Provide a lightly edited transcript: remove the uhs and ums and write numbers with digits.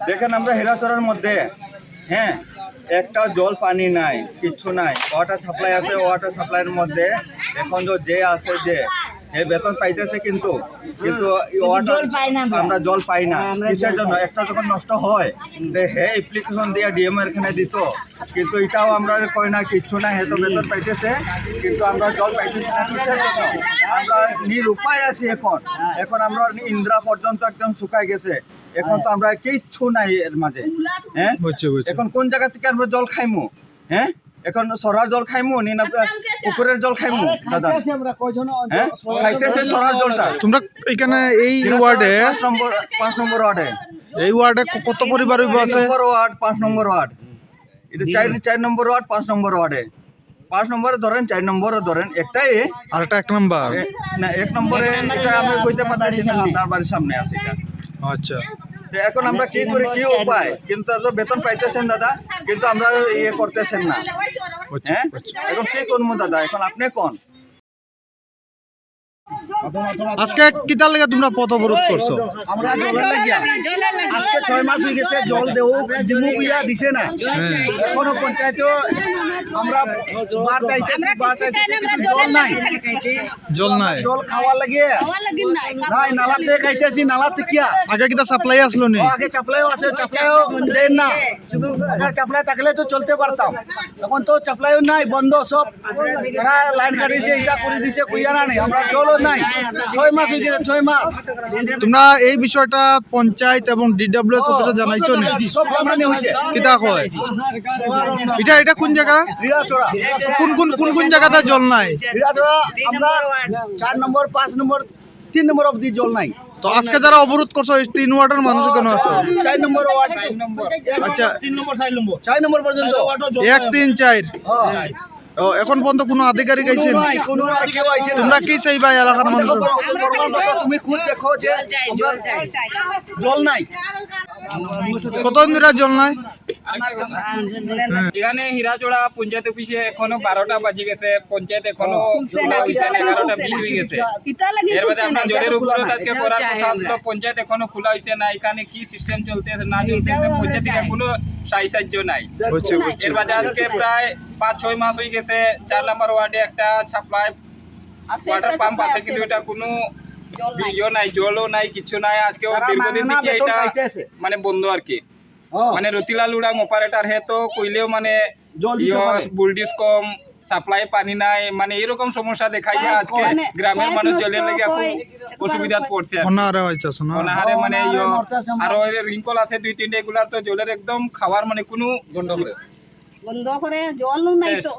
দেখেন আমরা হিরাচড়ার মধ্যে হ্যাঁ একটা জল পানি নাই, কিচ্ছু নাই। ওয়াটার সাপ্লাই আছে, ওয়াটার সাপ্লাইয়ের মধ্যে এখন যে আছে যে বেতন পাইতেছে, কিন্তু ওয়াটার আমরা জল পাই না। কিসের জন্য? একটা যখন নষ্ট হয় হে অ্যাপ্লিকেশন দিয়ে ডিএম এখানে দিত, কিন্তু এটাও আমরা কই না, কিচ্ছু না। হয়তো বেতন পাইতেছে, কিন্তু আমরা জল পাইতেছি না। কিসের জন্য? আমরা নিরুপায় আছি। এখন আমরা ইন্দ্রা পর্যন্ত একদম শুকাই গেছে। এখন তো আমরা কিচ্ছু নাই এর মাঝে। হ্যাঁ, এখন কোন জায়গা থেকে আমরা জল খাইমু? হ্যাঁ, এখন সরার জল খাইমু নি না পুকুরের জল খাইমু? দাদা হ্যাঁ, খাইতেছে সরার জলটা। তোমরা এখানে এই ওয়ার্ডে 5 নম্বর ওয়ার্ডে, এই ওয়ার্ডে কত পরিবার আছে? 5 নম্বর ওয়ার্ড। এটা 4 নম্বর ওয়ার্ড, 5 নম্বর ওয়ার্ডে। 5 নম্বরে ধরেন, 4 নম্বরে ধরেন, একটাই। আর একটা 1 নম্বর না, 1 নম্বরে এটা আমি কইতে পারতেছি না, আপনার বাড়ির সামনে আছে এটা। আচ্ছা, এখন আমরা কি করি, কি উপায়? কিন্তু বেতন পাইতেছেন দাদা, কিন্তু আমরা ইয়ে করতেছেন না। হ্যাঁ, এখন কি করবো দাদা? এখন আপনি কোন আজকে কিতার লাগে তোমরা পথ অবরোধ করছো? আমরা জলের লাগিয়া আজকে 6 মাস হয়ে গেছে, জল দেও দিমু বিয়া দিছে না। এখনো পঞ্চায়েতও আমরা বার চাইতেছি, কিন্তু জল নাই। জল খাওয়ার লাগে নাই, নালাতে খাইতেছি। নালাতে কিয়া আগে কিতা সাপ্লাই আসলো নি? আগে চাপলাইও আছে, চাপলাইও দেন না। আগে চাপলাই থাকলে তো চলতে পারতাম, এখন তো চাপলাইও নাই, বন্ধ সব। তারা লাইন কাটিয়েছে, এটা করে দিছে, কইয়ারা নেই। আমরা জলও নাই, 6 মাস হয়ে গেছে, 6 মাস। তোমরা এই বিষয়টা পঞ্চায়েত এবং ডিডব্লিউএস অফিসে জানাইছো নি? সব জানানি হইছে। কিতা কয়? এটা কোন জায়গা? হীরাচড়া। কোন জায়গাতে জল নাই? হীরাচড়া আমরা 4 নম্বর, 5 নম্বর, 3 নম্বর অবধি জল নাই। তো আজকে যারা অবরোধ করছো 3 ওয়ার্ডের মানুষ কেন আছে? 4 নম্বর ওয়ার্ড, আচ্ছা, 4 নম্বর পর্যন্ত 1, 3, 4। ও, এখন পর্যন্ত কোনো আধিকারিক আইছেন? কোনো কেউ আইছে না। তোমরা কি চাইবা এলাকার মানুষ? তুমি খুদ দেখো যে জল নাই। কতদিন ধরে জল নাই? এখানে হীরাচড়া পঞ্চায়েত অফিসে এখনো 12টা বাজে গেছে, পঞ্চায়েত এখনো খোলা হইছে না, 11টা 20 হয়ে গেছে। এর মধ্যে আমরা জলের উপরে আজকে করার কথা আসলো, পঞ্চায়েত এখনো খোলা হইছে না। এখানে কি সিস্টেম চলতেছে না চলতেছে, পঞ্চায়েত থেকে কোনো সাহায্য নাই। এর মধ্যে আজকে প্রায় 5-6 মাস হয়ে গেছে। 4 নম্বর ওয়ার্ডে একটা সাপ্লাই ওয়াটার পাম্প আছে, কিন্তু এটা কোনো ইয়ে নাই, জলও নাই, কিছু নাই। আজকেও দীর্ঘদিন থেকে এটা মানে বন্ধ আর কি। মানে রতিলাল উড়াং অপারেটর হে তো কইলেও মানে বুলডিস কম, সাপ্লাই পানি নাই, মানে এরকম সমস্যা দেখাই যায়। আজকে গ্রামের মানুষ জলের লাগে এখন অসুবিধা পড়ছে। অনাহারে হইতাছে না? অনাহারে মানে আরো রিঙ্কল আছে 2-3টা, এগুলার তো জলের একদম খাওয়ার মানে কোনো বন্ধ করে জল নাই তো।